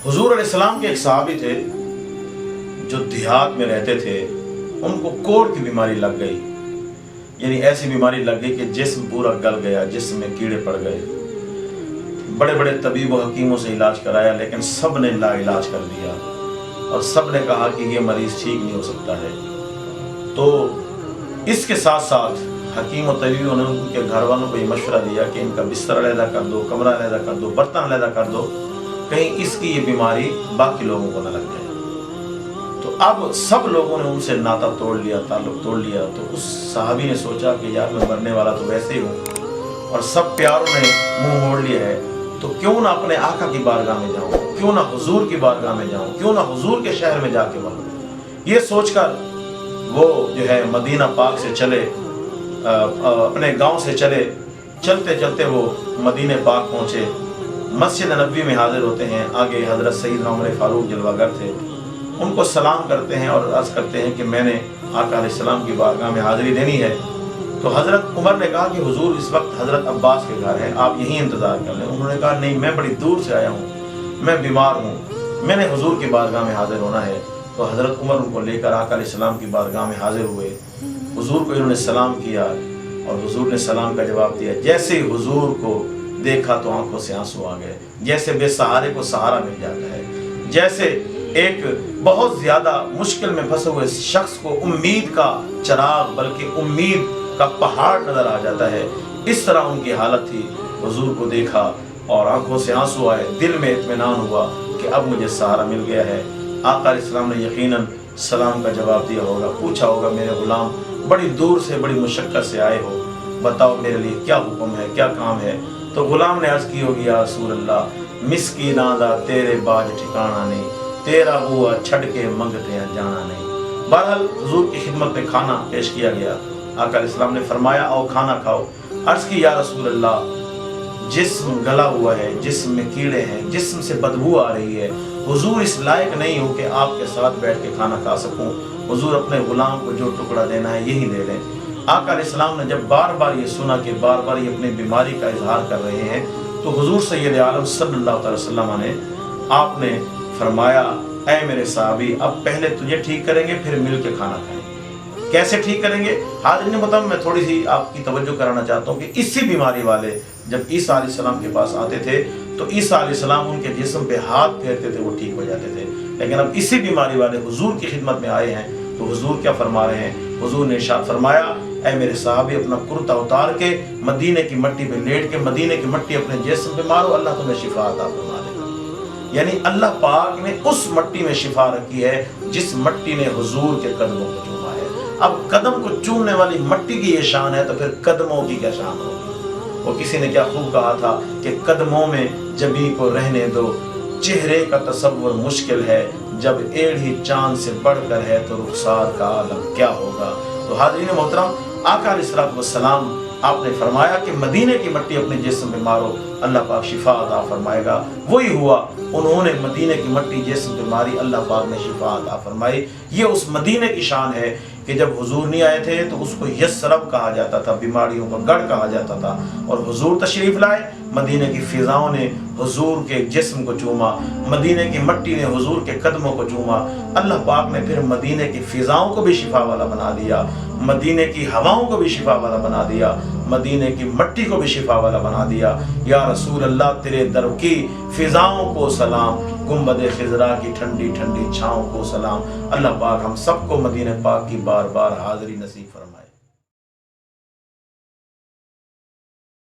हुजूर अलैहिस्सलाम के एक सहाबी थे जो देहात में रहते थे, उनको कोढ़ की बीमारी लग गई। यानी ऐसी बीमारी लग गई कि जिस्म पूरा गल गया, जिस्म में कीड़े पड़ गए। बड़े बड़े तबीब व हकीमों से इलाज कराया, लेकिन सब ने लाइलाज कर दिया और सब ने कहा कि ये मरीज़ ठीक नहीं हो सकता है। तो इसके साथ साथ हकीम और तबीबों ने उनके घर वालों को ये मशवरा दिया कि इनका बिस्तर अलहदा कर दो, कमरा अलहदा कर दो, बर्तन अलहदा कर दो, कहीं इसकी ये बीमारी बाकी लोगों को न लग जाए। तो अब सब लोगों ने उनसे नाता तोड़ लिया, ताल्लुक तोड़ लिया। तो उस सहाबी ने सोचा कि यार मैं मरने वाला तो वैसे ही हूँ और सब प्यारों ने मुंह मोड़ लिया है, तो क्यों ना अपने आका की बारगाह में जाऊँ, क्यों ना हुजूर की बारगाह में जाऊँ, क्यों ना हुजूर के शहर में जाके मरूँ। ये सोचकर वो जो है मदीना पाक से चले, अपने गांव से चले। चलते चलते वो मदीने पाक पहुँचे, मस्जिद नबवी में हाजिर होते हैं। आगे हज़रत सैयदना उमर फारूक जलवागर थे, उनको सलाम करते हैं और अर्ज़ करते हैं कि मैंने आका अलैहिस्सलाम की बारगाह में हाज़िरी देनी है। तो हज़रत उमर ने कहा कि हुजूर इस वक्त हज़रत अब्बास के घर है, आप यहीं इंतज़ार कर लें। उन्होंने कहा नहीं, मैं बड़ी दूर से आया हूँ, मैं बीमार हूँ, मैंने हुजूर की बारगाह में हाजिर होना है। तो हज़रत उमर उनको लेकर आका अलैहिस्सलाम की बारगाह में हाजिर हुए। हुजूर को इन्होंने सलाम किया और हुजूर ने सलाम का जवाब दिया। जैसे ही हुजूर को देखा तो आंखों से आंसू आ गए, जैसे बेसहारे को सहारा मिल जाता है, जैसे एक बहुत ज़्यादा मुश्किल में फंसे हुए शख्स को उम्मीद का चिराग बल्कि उम्मीद का पहाड़ नज़र आ जाता है, इस तरह उनकी हालत थी। हुजूर को देखा और आंखों से आंसू आए, दिल में इत्मीनान हुआ कि अब मुझे सहारा मिल गया है। आका अलैहिस्सलाम ने यकीनन सलाम का जवाब दिया होगा, पूछा होगा मेरे गुलाम बड़ी दूर से बड़ी मुशक्कत से आए हो, बताओ मेरे लिए क्या हुक्म है, क्या काम है। तो गुलाम ने अर्ज़ की होगी या रसूल अल्लाह मिस्कीना दा तेरे बाज ठिकाना नहीं, तेरा बुआ छड़ के मंगते हैं जाना नहीं। बहरहाल हुजूर की खिदमत में खाना पेश किया गया। आका अलैहिस्सलाम ने फरमाया आओ खाना खाओ। अर्ज़ की या रसूल अल्लाह जिस्म गला हुआ है, जिस्म में कीड़े हैं, जिस्म से बदबू आ रही है, हुजूर इस लायक नहीं हो कि आपके साथ बैठ के खाना खा सकूं, हुजूर अपने गुलाम को जो टुकड़ा देना है यही दे दें। आका अलैहिस्सलाम ने जब बार बार ये सुना कि बार बार ये अपनी बीमारी का इजहार कर रहे हैं, तो हुजूर सैयद आलम सल्लल्लाहु अलैहि वसल्लम ने आपने फरमाया ऐ मेरे साहबी अब पहले तुझे ठीक करेंगे फिर मिल के खाना खाएंगे। कैसे ठीक करेंगे? हाज़रीन बताऊं, मैं थोड़ी सी आपकी तवज्जो कराना चाहता हूँ कि इसी बीमारी वाले जब ईसा अलैहिस्सलाम के पास आते थे तो ईसा अलैहिस्सलाम उनके जिस्म पे हाथ फेरते थे, वो ठीक हो जाते थे। लेकिन अब इसी बीमारी वाले हुजूर की खिदमत में आए हैं तो हुजूर क्या फरमा रहे हैं? हुजूर ने इरशाद फरमाया ऐ मेरे साहबी अपना कुर्ता उतार के मदीने की मट्टी पे लेट के मदीने की मट्टी अपने जिस्म पे मारो, अल्लाह तुम्हें शिफा अता फरमा देगा। यानी अल्लाह पाक ने उस मट्टी में शिफा रखी है जिस मट्टी ने हुजूर के कदमों को चूमा है। अब कदम को चूमने वाली मट्टी की ये शान है तो फिर कदमों की क्या शान होगी? वो किसी ने क्या खूब कहा था कि कदमों में जबी को रहने दो, चेहरे का तसव्वुर मुश्किल है, जब एड़ी चांद से बढ़कर है तो रुखसार का आलम क्या होगा। तो हाज़रीन मोहतरम, आका अलैहिस्सलाम आपने फरमाया कि मदीने की मट्टी अपने जिस्म में मारो, अल्लाह पाक शिफा अता फरमाएगा। वही हुआ, उन्होंने मदीने की मट्टी जिस्म पे मारी, अल्लाह पाक ने शिफा अता फरमाई। ये उस मदीने की शान है कि जब हुजूर नहीं आए थे तो उसको यसरब कहा जाता था, बीमारियों का गढ़ कहा जाता था। और हुजूर तशरीफ़ लाए, मदीने की फ़िज़ाओं ने हुजूर के जिस्म को चूमा, मदीने की मट्टी ने हुजूर के कदमों को चूमा। अल्लाह पाक ने फिर मदीने की फ़िज़ाओं को भी शिफा वाला बना दिया, मदीने की हवाओं को भी शिफा वाला बना दिया, मदीने की मट्टी को भी शिफा वाला बना दिया। या रसूल अल्लाह तेरे दर की फ़िज़ाओं को सलाम, गुंबद खिज़रा की ठंडी ठंडी छाँव को सलाम। अल्लाह पाक हम सबको मदीने पाक की बार बार हाज़िरी नसीब फरमाए।